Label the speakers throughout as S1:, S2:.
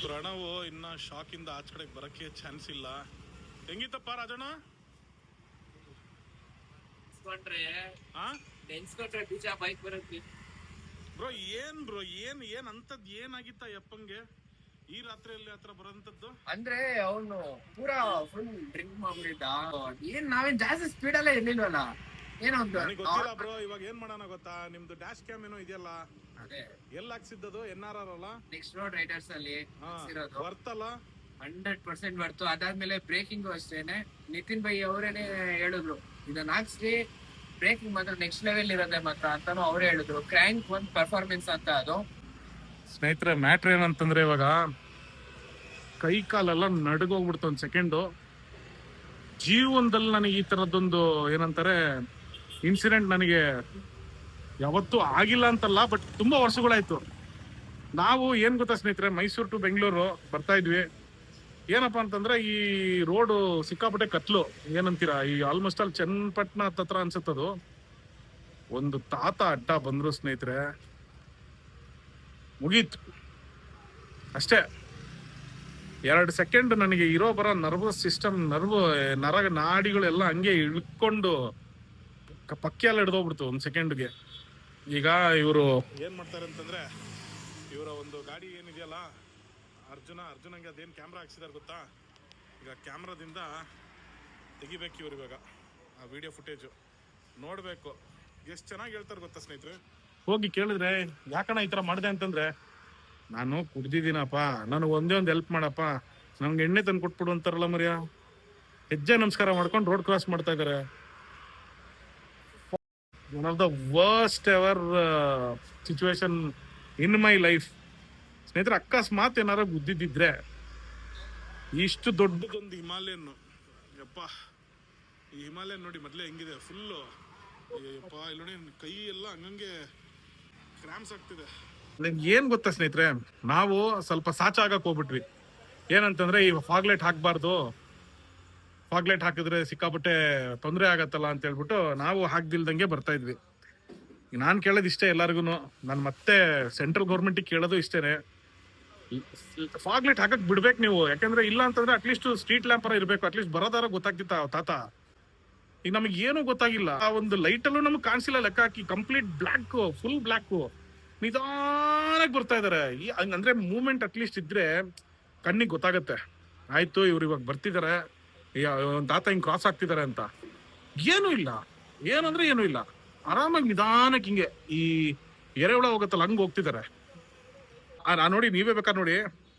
S1: ಪ್ರಣವ್ ಇನ್ನ ಶಾಕ್ ಇಂದ ಆಚ ಕಡೆಗೆ ಬರಕ್ಕೆ ಚಾನ್ಸ್ ಇಲ್ಲ. ಹೆಂಗಿತ್ತಪ್ಪ ರಾಜಣ್ಣ? ಬ್ರೋ ಏನ್ ಅಂತದ್ ಏನಾಗಿತ್ತ ಯಪ್ಪಂಗೆ ಈ ರಾತ್ರಿಯಲ್ಲಿ ಹತ್ರ ಬರೋಂಥದ್ದು?
S2: ಅಂದ್ರೆ ಅವನು ಪೂರಾ ಫುಲ್ ಡ್ರಿಂಕ್ ಮಾಡ್ಬಿಟ್ಟಿದ್ದ. ಏನ್ ನಾವೇನ್ ಜಾಸ್ತಿ ಸ್ಪೀಡ್ ಅಲ್ಲೇ ಇರ್ಲಿಲ್ವಲ್ಲ. ಏನೋ
S1: ಗೊತ್ತಿಲ್ಲ ಬ್ರೋ. ಇವಾಗ ಏನ್ ಮಾಡೋಣ ಗೊತ್ತಾ, ನಿಮ್ದು ಡ್ಯಾಶ್ ಕ್ಯಾಮ್ ಏನೋ ಇದೆಯಲ್ಲ, ಎಲ್ಲ ಹಾಕ್ಸಿದ್ದದು NRR ಅಲ್ಲ,
S2: ನೆಕ್ಸ್ಟ್ ರೋಡ್ ರೈಡರ್ಸ್ ಅಲ್ಲಿ
S1: ಬರ್ತಲ್ಲ
S2: 100% ಬರ್ತು. ಅದಾದ್ಮೇಲೆ ಬ್ರೇಕಿಂಗ್ ಅಷ್ಟೇನೆ ನಿತಿನ್ ಬೈ ಅವರೇನೆ ಹೇಳಿದ್ರು, ಇದನ್ನ ಹಾಕ್ಸಿ ಬ್ರೇಕಿಂಗ್ ಮಾತ್ರ ನೆಕ್ಸ್ಟ್ ಲೆವೆಲ್ ಇರೋದೆ ಮಾತ್ರ ಅಂತಾನು ಅವರೇ ಹೇಳಿದ್ರು. ಕ್ರ್ಯಾಂಕ್ ಒಂದ್ ಪರ್ಫಾರ್ಮೆನ್ಸ್ ಅಂತ ಅದು.
S1: ಸ್ನೇಹಿತರೆ ಮ್ಯಾಟ್ರ್ ಏನಂತಂದ್ರೆ, ಇವಾಗ ಕೈ ಕಾಲೆಲ್ಲ ನಡುಗೋಗ್ಬಿಡ್ತು ಒಂದ್ ಸೆಕೆಂಡು. ಜೀವನದಲ್ಲಿ ನನಗೆ ಈ ತರದೊಂದು ಏನಂತಾರೆ ಇನ್ಸಿಡೆಂಟ್ ನನಗೆ ಯಾವತ್ತೂ ಆಗಿಲ್ಲ ಅಂತಲ್ಲ, ಬಟ್ ತುಂಬಾ ವರ್ಷಗಳಾಯ್ತು. ನಾವು ಏನ್ ಗೊತ್ತಾ ಸ್ನೇಹಿತರೆ, ಮೈಸೂರು ಟು ಬೆಂಗಳೂರು ಬರ್ತಾ ಇದ್ವಿ. ಏನಪ್ಪಾ ಅಂತಂದ್ರೆ ಈ ರೋಡು ಸಿಕ್ಕಾಪಟ್ಟೆ ಕತ್ಲು, ಏನಂತೀರಾ, ಈ ಆಲ್ಮೋಸ್ಟ್ ಅಲ್ಲಿ ಚನ್ನಪಟ್ಟಣ ಹತ್ರ ಅನ್ಸುತ್ತದು. ಒಂದು ತಾತ ಅಡ್ಡ ಬಂದ್ರು ಸ್ನೇಹಿತರೆ, ಮುಗೀತು ಅಷ್ಟೇ. 2 ಸೆಕೆಂಡ್ ನನಗೆ ಇರೋ ಬರೋ ನರ್ವಸ್ ಸಿಸ್ಟಮ್, ನರ ನಾಡಿಗಳೆಲ್ಲ ಹಂಗೆ ಇಳ್ಕೊಂಡು ಪಕ್ಕೆಲ್ಲ ಹಿಡ್ದೋಗ್ಬಿಡ್ತು 1 ಸೆಕೆಂಡ್ಗೆ. ಈಗ ಇವರು ಏನ್ ಮಾಡ್ತಾರೆ ಅಂತಂದ್ರೆ, ಇವರ ಒಂದು ಗಾಡಿ ಏನಿದೆಯಲ್ಲ ಅರ್ಜುನಂಗೆ ಅದೇನು ಕ್ಯಾಮ್ರಾ ಹಾಕ್ಸಿದಾರೆ ಗೊತ್ತಾ, ಈಗ ಕ್ಯಾಮ್ರಾದಿಂದ ತೆಗಿಬೇಕು ಇವ್ರು. ಇವಾಗ ಆ ವಿಡಿಯೋ ಫುಟೇಜು ನೋಡ್ಬೇಕು. ಎಷ್ಟು ಚೆನ್ನಾಗಿ ಹೇಳ್ತಾರೆ ಗೊತ್ತಾ ಸ್ನೇಹಿತರೆ. ಹೋಗಿ ಕೇಳಿದ್ರೆ ಯಾಕಣ್ಣ ಈ ಥರ ಮಾಡಿದೆ ಅಂತಂದ್ರೆ, ನಾನು ಕುಡ್ದಿದ್ದೀನಪ್ಪ, ನನಗೆ ಒಂದೇ ಒಂದು ಹೆಲ್ಪ್ ಮಾಡಪ್ಪ, ನಮ್ಗೆ ಎಣ್ಣೆ ತಂದು ಕೊಟ್ಬಿಡು ಅಂತಾರಲ್ಲ ಮರ್ಯ. ಹೆಜ್ಜೆ ನಮಸ್ಕಾರ ಮಾಡ್ಕೊಂಡು ರೋಡ್ ಕ್ರಾಸ್ ಮಾಡ್ತಾ ಇದ್ದಾರೆ. One of the worst ever situation in my life ಸ್ನೇಹಿತರೆ. ಅಕಸ್ಮಾತ್ ಏನಾರ ಗುದ್ದಿದ್ದಿದ್ರೆ, ಇಷ್ಟು ದೊಡ್ಡದೊಂದು ಹಿಮಾಲಯನ್, ಯಪ್ಪ ಈ ಹಿಮಾಲಯನ್ ನೋಡಿ ಮೊದಲೇ ಹೆಂಗಿದೆ ಫುಲ್ಲು, ಯಪ್ಪ ಇಲ್ಲಿ ನೋಡಿ ಕೈ ಎಲ್ಲ ಹಂಗಂಗೆ ಕ್ರಾಮ್ಸ್ ಆಗ್ತಿದೆ. ಏನ್ ಗೊತ್ತಾ ಸ್ನೇಹಿತರೆ, ನಾವು ಸ್ವಲ್ಪ ಸಾಚ ಆಗಕ್ಕೆ ಹೋಗ್ಬಿಟ್ವಿ. ಏನಂತಂದ್ರೆ ಈ ಫಾಗ್ಲೈಟ್ ಹಾಕ್ಬಾರ್ದು, ಫಾಗ್ಲೈಟ್ ಹಾಕಿದ್ರೆ ಸಿಕ್ಕಾಪಟ್ಟೆ ತೊಂದರೆ ಆಗತ್ತಲ್ಲ ಅಂತ ಹೇಳ್ಬಿಟ್ಟು ನಾವು ಹಾಕ್ದಿಲ್ದಂಗೆ ಬರ್ತಾ ಇದ್ವಿ. ನಾನು ಕೇಳೋದು ಇಷ್ಟೇ ಎಲ್ಲರಿಗೂ, ನಾನು ಮತ್ತೆ ಸೆಂಟ್ರಲ್ ಗೌರ್ಮೆಂಟಿಗೆ ಕೇಳೋದು ಇಷ್ಟೇನೆ, ಫಾಗ್ಲೈಟ್ ಹಾಕಕ್ ಬಿಡ್ಬೇಕು ನೀವು. ಯಾಕಂದ್ರೆ ಇಲ್ಲ ಅಂತಂದ್ರೆ ಅಟ್ಲೀಸ್ಟ್ ಸ್ಟ್ರೀಟ್ ಲ್ಯಾಂಪರ ಇರ್ಬೇಕು, ಅಟ್ಲೀಸ್ಟ್ ಬರೋದಾರ ಗೊತ್ತಾಗ್ತಿತ್ತ ತಾತ. ಈಗ ನಮಗೆ ಏನೂ ಗೊತ್ತಾಗಿಲ್ಲ, ಆ ಒಂದು ಲೈಟಲ್ಲೂ ನಮ್ಗೆ ಕಾಣಿಸಿಲ್ಲ. ಲೆಕ್ಕ ಹಾಕಿ ಕಂಪ್ಲೀಟ್ ಬ್ಲ್ಯಾಕ್, ಫುಲ್ ಬ್ಲ್ಯಾಕ್, ನಿಧಾನಕ್ಕೆ ಬರ್ತಾ ಇದಾರೆ. ಅಂದ್ರೆ ಮೂವ್ಮೆಂಟ್ ಅಟ್ಲೀಸ್ಟ್ ಇದ್ರೆ ಕಣ್ಣಿಗೆ ಗೊತ್ತಾಗತ್ತೆ, ಆಯ್ತು ಇವ್ರು ಇವಾಗ ಬರ್ತಿದಾರೆ, ಒಂದು ತಾತ ಹಿಂಗ್ ಕ್ರಾಸ್ ಆಗ್ತಿದಾರೆ ಅಂತ. ಏನೂ ಇಲ್ಲ, ಏನಂದ್ರೆ ಏನೂ ಇಲ್ಲ. ಆರಾಮಾಗಿ ನಿಧಾನಕ್ಕೆ ಹಿಂಗೆ ಈ ಎರೆಹುಳ ಹೋಗತ್ತಲ್ಲ ಹಂಗೆ ಹೋಗ್ತಿದ್ದಾರೆ. ನೋಡಿ, ನೀವೇ ಬೇಕಾದ್ರೆ ನೋಡಿ,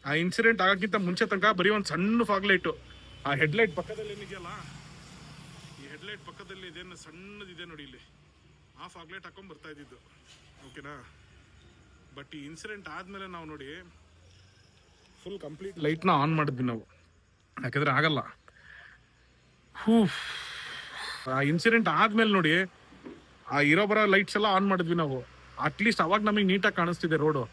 S1: ಆ ಇನ್ಸಿಡೆಂಟ್ ಆಗಕ್ಕಿಂತ ಮುಂಚೆ ತನಕ ಬರೀ ಒಂದು ಸಣ್ಣ ಫಾಗ್ಲೈಟು, ಆ ಹೆಡ್ಲೈಟ್ ಪಕ್ಕದಲ್ಲಿ ಏನಿದೆಯಲ್ಲ, ಈ ಹೆಡ್ಲೈಟ್ ಪಕ್ಕದಲ್ಲಿ ಇದೇನು ಸಣ್ಣದಿದೆ ನೋಡಿ, ಇಲ್ಲಿ ಆ ಫಾಗ್ಲೈಟ್ ಹಾಕೊಂಡ್ ಬರ್ತಾ ಇದ್ದಿದ್ದು, ಓಕೆನಾ. ಬಟ್ ಈ ಇನ್ಸಿಡೆಂಟ್ ಆದ್ಮೇಲೆ ನಾವು ನೋಡಿ ಫುಲ್ ಕಂಪ್ಲೀಟ್ ಲೈಟ್ನ ಆನ್ ಮಾಡಿದ್ವಿ ನಾವು, ಯಾಕಂದ್ರೆ ಆಗಲ್ಲ. ಆ ಇನ್ಸಿಡೆಂಟ್ ಆದ್ಮೇಲೆ ನೋಡಿ ಆ ಇರೋ ಬರೋ ಲೈಟ್ಸ್ ಎಲ್ಲ ಆನ್ ಮಾಡಿದ್ವಿ ನಾವು, ಅಟ್ಲೀಸ್ಟ್ ಅವಾಗ ನಮಗೆ ನೀಟಾಗಿ ಕಾಣಿಸ್ತಿದೆ ರೋಡು.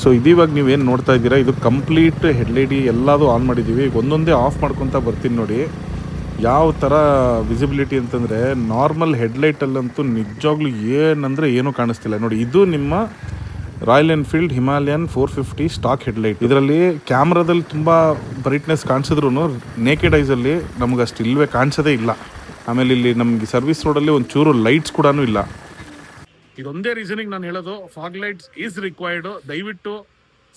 S1: ಸೊ ಇದೀವಾಗ ನೀವೇನು ನೋಡ್ತಾ ಇದ್ದೀರಾ, ಇದು ಕಂಪ್ಲೀಟ್ ಹೆಡ್ಲೈಟ್ ಎಲ್ಲದೂ ಆನ್ ಮಾಡಿದ್ದೀವಿ. ಒಂದೊಂದೇ ಆಫ್ ಮಾಡ್ಕೊತಾ ಬರ್ತೀನಿ ನೋಡಿ ಯಾವ ಥರ ವಿಸಿಬಿಲಿಟಿ ಅಂತಂದರೆ. ನಾರ್ಮಲ್ ಹೆಡ್ಲೈಟಲ್ಲಂತೂ ನಿಜವಾಗ್ಲೂ ಏನಂದರೆ ಏನೂ ಕಾಣಿಸ್ತಿಲ್ಲ ನೋಡಿ. ಇದು ನಿಮ್ಮ royal Enfield Himalayan 450 stock headlight. ಇದರಲ್ಲಿ ಕ್ಯಾಮ್ರಾದಲ್ಲಿ ತುಂಬ ಬ್ರೈಟ್ನೆಸ್ ಕಾಣಿಸಿದ್ರು ನೇಕೆಡ್ ಐಸಲ್ಲಿ ನಮ್ಗೆ ಅಷ್ಟು ಇಲ್ಲವೇ ಕಾಣಿಸೋದೇ ಇಲ್ಲ. ಆಮೇಲೆ ಇಲ್ಲಿ ನಮಗೆ ಸರ್ವಿಸ್ ರೋಡಲ್ಲಿ ಒಂಚೂರು ಲೈಟ್ಸ್ ಕೂಡ ಇಲ್ಲ. ಇದೊಂದೇ ರೀಸನಿಗೆ ನಾನು ಹೇಳೋದು, ಫಾಗ್ ಲೈಟ್ಸ್ ಈಸ್ ರಿಕ್ವೈರ್ಡು. ದಯವಿಟ್ಟು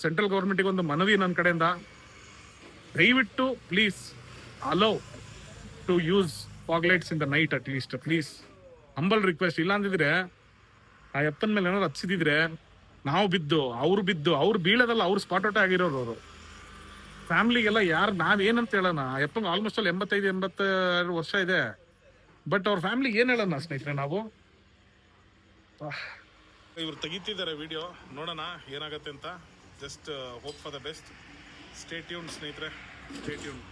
S1: ಸೆಂಟ್ರಲ್ ಗೌರ್ಮೆಂಟಿಗೆ ಒಂದು ಮನವಿ ನನ್ನ ಕಡೆಯಿಂದ, ದಯವಿಟ್ಟು please allow to use fog lights in the night at least, please, humble request. ಇಲ್ಲ ಅಂದಿದ್ರೆ ಆ ಎಪ್ಪನ ಮೇಲೆ ಏನಾದ್ರು ಹಚ್ಚಿದ್ರೆ ನಾವು ಬಿದ್ದು ಅವ್ರು ಬೀಳೋದಲ್ಲ, ಅವ್ರು ಸ್ಪಾಟ್ ಔಟ್ ಆಗಿರೋರು. ಅವರು ಫ್ಯಾಮಿಲಿಗೆಲ್ಲ ಯಾರು ನಾವೇನಂತ ಹೇಳೋಣ. ಎಪ್ಪಂಗೆ ಆಲ್ಮೋಸ್ಟ್ ಅಲ್ಲಿ 85-82 ವರ್ಷ ಇದೆ, ಬಟ್ ಅವ್ರ ಫ್ಯಾಮಿಲಿಗೆ ಏನು ಹೇಳೋಣ ಸ್ನೇಹಿತರೆ ನಾವು. ಇವ್ರು ತೆಗಿತಿದ್ದಾರೆ ವಿಡಿಯೋ, ನೋಡೋಣ ಏನಾಗತ್ತೆ ಅಂತ. Just hope for the best. Stay tune ಸ್ನೇಹಿತರೆ, ಸ್ಟೇ ಟ್ಯೂನ್.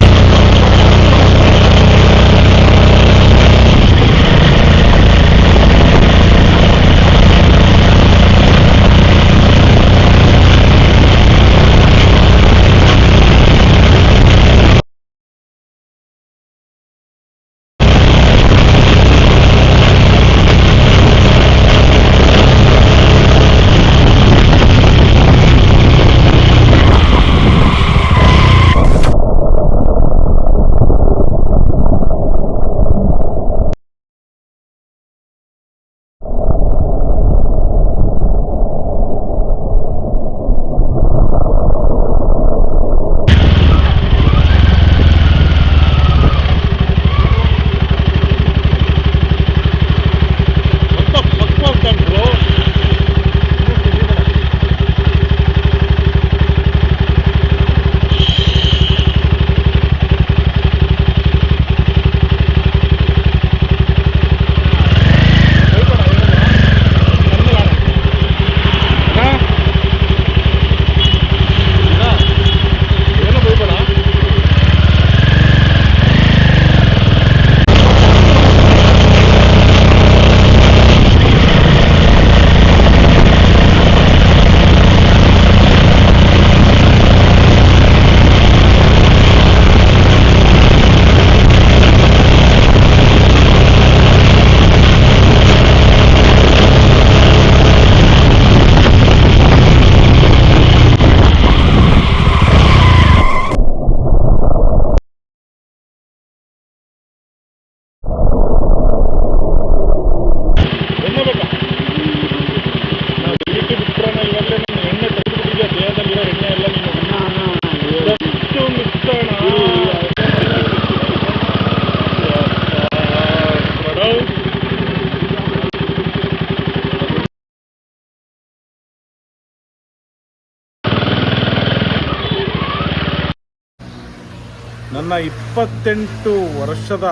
S1: ನನ್ನ 28 ವರ್ಷದ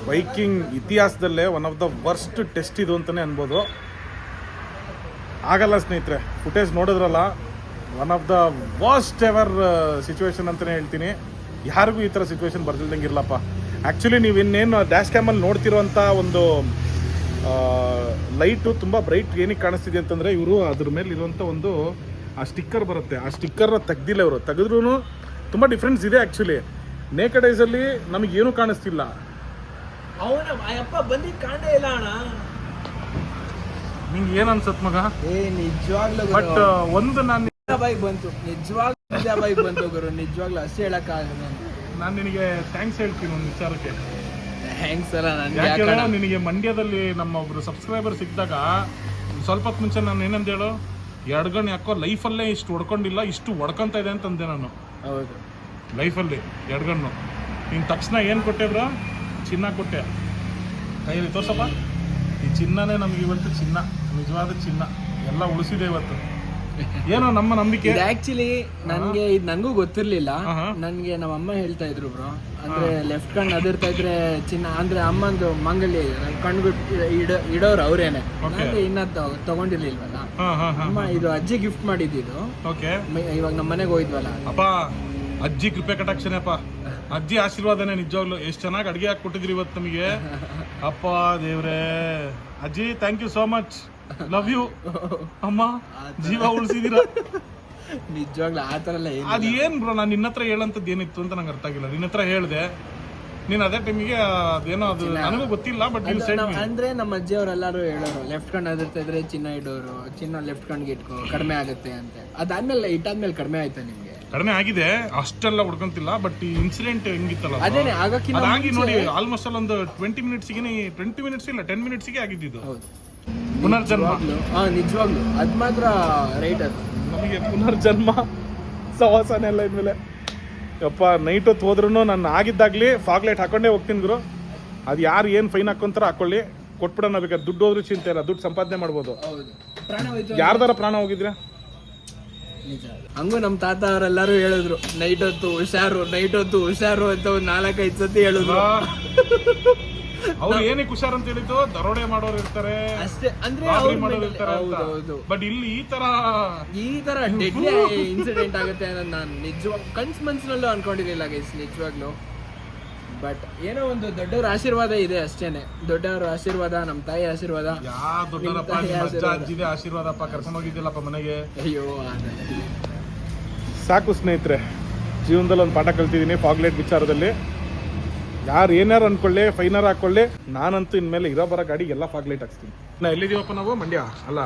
S1: ಬೈಕಿಂಗ್ ಇತಿಹಾಸದಲ್ಲೇ one of the worst test ಇದು ಅಂತಲೇ ಅನ್ಬೋದು. ಆಗಲ್ಲ ಸ್ನೇಹಿತರೆ, ಫುಟೇಜ್ ನೋಡಿದ್ರಲ್ಲ, one of the worst ever situation ಅಂತಲೇ ಹೇಳ್ತೀನಿ. ಯಾರಿಗೂ ಈ ಥರ ಸಿಚುವೇಶನ್ ಬರ್ದಿಲ್ದಂಗೆ ಇರಲಪ್ಪ. ಆ್ಯಕ್ಚುಲಿ ನೀವು ಇನ್ನೇನು ಡ್ಯಾಶ್ ಕ್ಯಾಮಲ್ಲಿ ನೋಡ್ತಿರೋಂಥ ಒಂದು ಲೈಟು ತುಂಬ ಬ್ರೈಟ್ ಏನಕ್ಕೆ ಕಾಣಿಸ್ತಿದೆ ಅಂತಂದರೆ, ಇವರು ಅದ್ರ ಮೇಲೆ ಇರುವಂಥ ಒಂದು ಆ ಸ್ಟಿಕ್ಕರ್ ಬರುತ್ತೆ, ಆ ಸ್ಟಿಕ್ಕರ್ನ ತೆಗ್ದಿಲ್ಲ ಇವರು. ತೆಗೆದ್ರೂ ತುಂಬ ಡಿಫ್ರೆನ್ಸ್ ಇದೆ ಆ್ಯಕ್ಚುಲಿ. ನೇಕೆಡ್ ಐಸಲ್ಲಿ ನಮಗೇನು ಕಾಣಿಸ್ತಿಲ್ಲ.
S3: ಅವನ ಅಪ್ಪ ಬಂದಿದ್ದು ಕಾಣೇ ಇಲ್ಲ ಅಣ್ಣ.
S1: ನಿಂಗೆ ಏನು ಅನ್ಸತ್ ಮಗ?
S3: ನಿಜವಾಗ್ಲೂ
S1: ಬಟ್ ಒಂದು ನಾನು
S3: ಬೈಕ್ ಬಂತು, ನಿಜವಾಗ್ಲೂ ಬೈಕ್ ಬಂತು ಗುರು, ನಿಜವಾಗ್ಲೂ ಅಷ್ಟೇ ಹೇಳಕ್ಕಾಗಲ್ಲ.
S1: ನಾನು ನಿನಗೆ ಥ್ಯಾಂಕ್ಸ್ ಹೇಳ್ತೀನಿ ಒಂದು ವಿಚಾರಕ್ಕೆ.
S3: ಥ್ಯಾಂಕ್ಸ್ ಅಲ್ಲ
S1: ಯಾಕೆ ನಿನಗೆ ಮಂಡ್ಯದಲ್ಲಿ ನಮ್ಮ ಒಬ್ರು ಸಬ್ಸ್ಕ್ರೈಬರ್ ಸಿಕ್ಕಿದಾಗ ಸ್ವಲ್ಪ ಹೊತ್ತು ಮುಂಚೆ ನಾನು ಏನಂತ ಹೇಳು, 2 ಗಂಟೆ ಯಾಕೋ ಲೈಫಲ್ಲೇ ಇಷ್ಟು ಹೊಡ್ಕೊಂಡಿಲ್ಲ, ಇಷ್ಟು ಹೊಡ್ಕೊತಾ ಇದೆ ಅಂತಂದೆ ನಾನು.
S3: ಹೌದು,
S1: ಲೈಫಲ್ಲಿ 2 ಗಂಟು ನೀನು ತಕ್ಷಣ ಏನು ಕೊಟ್ಟೆ ಬ್ರೋ? ಚಿನ್ನ ಕೊಟ್ಟೆ. ಕೈಯಲ್ಲಿ ತೋರ್ಸಪ್ಪ, ಈ ಚಿನ್ನನೇ ನಮಗೆ ಇವತ್ತು ಚಿನ್ನ, ನಿಜವಾದ ಚಿನ್ನ ಎಲ್ಲ ಉಳಿಸಿದೆ ಇವತ್ತು. ಏನೋ ನಮ್ಮ ನಂಬಿಕೆ.
S3: ಆಕ್ಚುಲಿ ನನ್ಗೆ ಇದು ನಂಗೂ ಗೊತ್ತಿರ್ಲಿಲ್ಲ. ನನ್ಗೆ ನಮ್ಮ ಅಮ್ಮ ಹೇಳ್ತಾ ಇದ್ರು ಬ್ರೋ, ಅಂದ್ರೆ ಲೆಫ್ಟ್ ಕಣ್ ಅದಿರ್ತಾ ಇದ್ರೆ ಚಿನ್ನ ಅಂದ್ರೆ ಅಮ್ಮಂದು ಮಂಗಲಿ ಕಣ್ಬಿಟ್ಟು ಇಡೋರು ಅವ್ರೇನೆ. ಇನ್ನ ತಗೊಂಡಿರ್ಲಿಲ್ವಲ್ಲ ಅಮ್ಮ, ಇದು ಅಜ್ಜಿ ಗಿಫ್ಟ್ ಮಾಡಿದ್ದು. ಇವಾಗ ನಮ್ಮ ಮನೆಗೆ ಹೋಯ್ದ್ವಲ್ಲ
S1: ಅಪ್ಪ, ಅಜ್ಜಿ ಕೃಪೆ ಕಟಾಕ್ಷಣೆ ಅಪ್ಪ, ಅಜ್ಜಿ ಆಶೀರ್ವಾದನೇ ನಿಜವಾಗ್ಲು. ಎಷ್ಟು ಚೆನ್ನಾಗಿ ಅಡುಗೆ ಹಾಕಿ ಕೊಟ್ಟಿದ್ರಿ ಇವತ್ತು ನಮಗೆ. ಅಪ್ಪ ದೇವ್ರೇ, ಅಜ್ಜಿ thank you so much, love you ಅಮ್ಮ, ಜೀವ ಉಳಿಸಿದೀರ.
S3: ನಿಜವಾಗ್ಲೂ ಆ ಥರ ಎಲ್ಲ
S1: ಅದು ಏನು ಬ್ರೋ, ನಾನು ನಿನ್ನ ಹತ್ರ ಹೇಳಂತದ್ದು ಏನಿತ್ತು ಅಂತ ನಂಗೆ ಅರ್ಥ ಆಗಿಲ್ಲ. ನಿನ್ನ ಹತ್ರ ಹೇಳಿದೆ, ನೀನು ಅದೇ ಟೈಮಿಗೆ ಅದೇನೋ ಅದು ನನಗೂ ಗೊತ್ತಿಲ್ಲ. ಬಟ್
S3: ಅಂದ್ರೆ ನಮ್ಮ ಅಜ್ಜಿ ಅವರೆಲ್ಲರೂ ಹೇಳೋರು, ಲೆಫ್ಟ್ ಕಣ್ ಅದಿರ್ತಾ ಇದ್ರೆ ಚಿನ್ನ ಇಡೋರು, ಚಿನ್ನ ಲೆಫ್ಟ್ ಕಣ್ಗೆ ಇಟ್ಕೋ ಕಡಿಮೆ ಆಗುತ್ತೆ ಅಂತ. ಅದಾದ್ಮೇಲೆ ಇಟ್ಟಾದ್ಮೇಲೆ ಕಡಿಮೆ ಆಯ್ತಾ ನಿಮ್ಗೆ?
S1: ಕಡಿಮೆ ಆಗಿದೆ, ಅಷ್ಟೆಲ್ಲ ಹುಡ್ಕೊಂತಿಲ್ಲ. ಬಟ್ ಈ ಇನ್ಸಿಡೆಂಟ್ ಹೆಂಗಿತ್ತಲ್ಲ,
S3: ಅದೇನೆ ಆಗಕ್ಕಿಂತ
S1: ಅದಾಗಿ ನೋಡಿ ಆಲ್ಮೋಸ್ಟ್ ಅಲ್ಲಿ ಒಂದು 20 ಮಿನಿಟ್ಸ್ಗೆ ಇಲ್ಲ 10 ಮಿನಿಟ್ಸ್ಗೆ ಆಗಿದ್ದು.
S3: ಹೌದು,
S1: ಪುನರ್ಜನ್ಮ.
S3: ನಿಜವಾಗ್ಲು ಅದ್ ಮಾತ್ರ ರೈಟ್. ಅದು
S1: ನಮಗೆ ಪುನರ್ಜನ್ಮ ಸವಾಸನೆ ಎಲ್ಲ ಇದ್ಮೇಲೆ. ಯಪ್ಪ, ನೈಟ್ ಹೊತ್ತು ಹೋದ್ರೂ ನಾನು ಆಗಿದ್ದಾಗಲಿ ಫಾಗ್ ಲೈಟ್ ಹಾಕೊಂಡೇ ಹೋಗ್ತೀನಿ ಗುರು. ಅದು ಯಾರು ಏನು ಫೈನ್ ಹಾಕೊಂತಾರ ಹಾಕೊಳ್ಳಿ, ಕೊಟ್ಬಿಡೋಣ. ಬೇಕಾದ್ರೆ ದುಡ್ಡು ಹೋದ್ರೂ ಚಿಂತೆ ಇಲ್ಲ, ದುಡ್ಡು ಸಂಪಾದನೆ ಮಾಡ್ಬೋದು. ಯಾರ್ದಾರ ಪ್ರಾಣ ಹೋಗಿದ್ರೆ
S3: ನಿಜ. ಹಂಗೂ ನಮ್ಮ ತಾತ ಅವರೆಲ್ಲರೂ ಹೇಳಿದ್ರು, ನೈಟ್ ಹೊತ್ತು ಹುಷಾರು ಅಂತ ಒಂದು 4-5 ಸತಿ ಹೇಳಿದ್ರು.
S1: ಅವ್ರು ಏನಕ್ಕೆ ಹುಷಾರ್ ಅಂತ ಹೇಳಿದ್ದು, ದರೋಡೆ ಮಾಡೋರು ಇರ್ತಾರೆ
S3: ಅಷ್ಟೇ, ಅಂದ್ರೆ
S1: ಮಾಡೋರು ಇರ್ತಾರೆ. ಬಟ್ ಇಲ್ಲಿ ಈ ತರ
S3: ಡೆಡ್ಲಿ ಇನ್ಸಿಡೆಂಟ್ ಆಗುತ್ತೆ ಅನ್ನೋದು ನಾನು ನಿಜವಾಗ್ ಮನ್ಸಿನಲ್ಲೂ ಅನ್ಕೊಂಡಿರ್ಲಿಲ್ಲ ಗೈಸ್, ನಿಜವಾಗ್ಲು. ಬಟ್ ಏನೋ ಒಂದು ದೊಡ್ಡವ್ರ ಆಶೀರ್ವಾದ ಇದೆ ಅಷ್ಟೇನೆ. ದೊಡ್ಡವ್ರ ಆಶೀರ್ವಾದ, ನಮ್ಮ ತಾಯಿ ಆಶೀರ್ವಾದ.
S1: ಅಜ್ಜಿದೆ ಆಶೀರ್ವಾದಪ್ಪ, ಕರ್ಕೊಂಡು ಹೋಗಿದ್ದಿಲ್ಲಪ್ಪ ಮನೆಗೆ.
S3: ಅಯ್ಯೋ,
S1: ಸಾಕು ಸ್ನೇಹಿತರೆ, ಜೀವನದಲ್ಲಿ ಒಂದು ಪಾಠ ಕಲ್ತಿದ್ದೀನಿ ಫಾಗ್ ಲೈಟ್ ವಿಚಾರದಲ್ಲಿ. ಯಾರು ಏನಾರು ಅನ್ಕೊಳ್ಳಿ, ಫೈನರ್ ಹಾಕೊಳ್ಳಿ, ನಾನಂತೂ ಇನ್ಮೇಲೆ ಇರೋ ಬರೋ ಗಾಡಿ ಎಲ್ಲ ಫಾಗ್ ಲೈಟ್ ಹಾಕ್ಸ್ತೀನಿ. ನಾ ಎಲ್ಲಿದೀವಪ್ಪ ನಾವು? ಮಂಡ್ಯ ಅಲ್ಲ,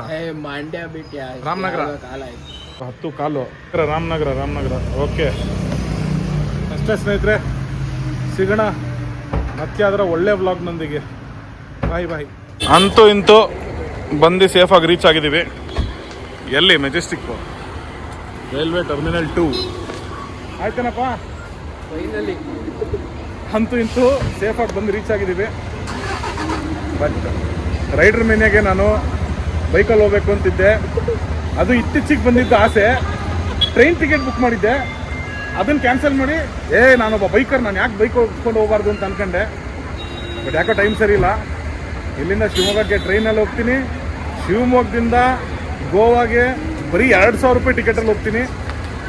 S3: ಮಂಡ್ಯ ಬಿಟ್ಟು
S1: ರಾಮನಗರ.
S3: ಕಾಲ ಆಯ್ತು,
S1: 10 ಕಾಲು ರಾಮನಗರ. ಓಕೆ, ಅಷ್ಟೇ ಸ್ನೇಹಿತರೆ, ಸಿಗೋಣ ಮತ್ತೆ ಅದರ ಒಳ್ಳೆ ವ್ಲಾಗ್ನೊಂದಿಗೆ. ಬಾಯ್. ಅಂತೂ ಇಂತೂ ಬಂದು ಸೇಫಾಗಿ ರೀಚ್ ಆಗಿದ್ದೀವಿ. ಎಲ್ಲಿ? Majestic railway terminal 2 ಆಯ್ತೇನಪ್ಪ.
S3: ಫೈನಲಿ
S1: ಅಂತೂ ಇಂತೂ ಸೇಫಾಗಿ ಬಂದು ರೀಚ್ ಆಗಿದ್ದೀವಿ. ಬಟ್ ರೈಡರ್ ಮೇನ್ಯಾಗೆ ನಾನು ಬೈಕಲ್ಲಿ ಹೋಗ್ಬೇಕು ಅಂತಿದ್ದೆ. ಅದು ಇತ್ತೀಚೆಗೆ ಬಂದಿದ್ದ ಆಸೆ. ಟ್ರೈನ್ ಟಿಕೆಟ್ ಬುಕ್ ಮಾಡಿದ್ದೆ, ಅದನ್ನು ಕ್ಯಾನ್ಸಲ್ ಮಾಡಿ ನಾನೊಬ್ಬ ಬೈಕರ್, ನಾನು ಯಾಕೆ ಬೈಕ್ ಹೋಗ್ಕೊಂಡು ಹೋಗಬಾರ್ದು ಅಂತ ಅನ್ಕೊಂಡೆ. ಬಟ್ ಯಾಕೋ ಟೈಮ್ ಸರಿ ಇಲ್ಲ. ಇಲ್ಲಿಂದ ಶಿವಮೊಗ್ಗಕ್ಕೆ ಟ್ರೈನಲ್ಲಿ ಹೋಗ್ತೀನಿ, ಶಿವಮೊಗ್ಗದಿಂದ ಗೋವಾಗೆ ಬರೀ 2,000 ರೂಪಾಯಿ ಟಿಕೆಟಲ್ಲಿ ಹೋಗ್ತೀನಿ.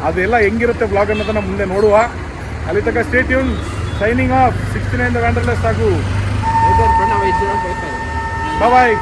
S1: ಅದೆಲ್ಲ ಹೆಂಗಿರುತ್ತೆ ಬ್ಲಾಗ್ ಅನ್ನೋದನ್ನ ಮುಂದೆ ನೋಡುವ. ಅಲ್ಲಿ ತನಕ stay tune. Signing off 69 the wanderless. ಸಾಕು, ಬಾಯ್.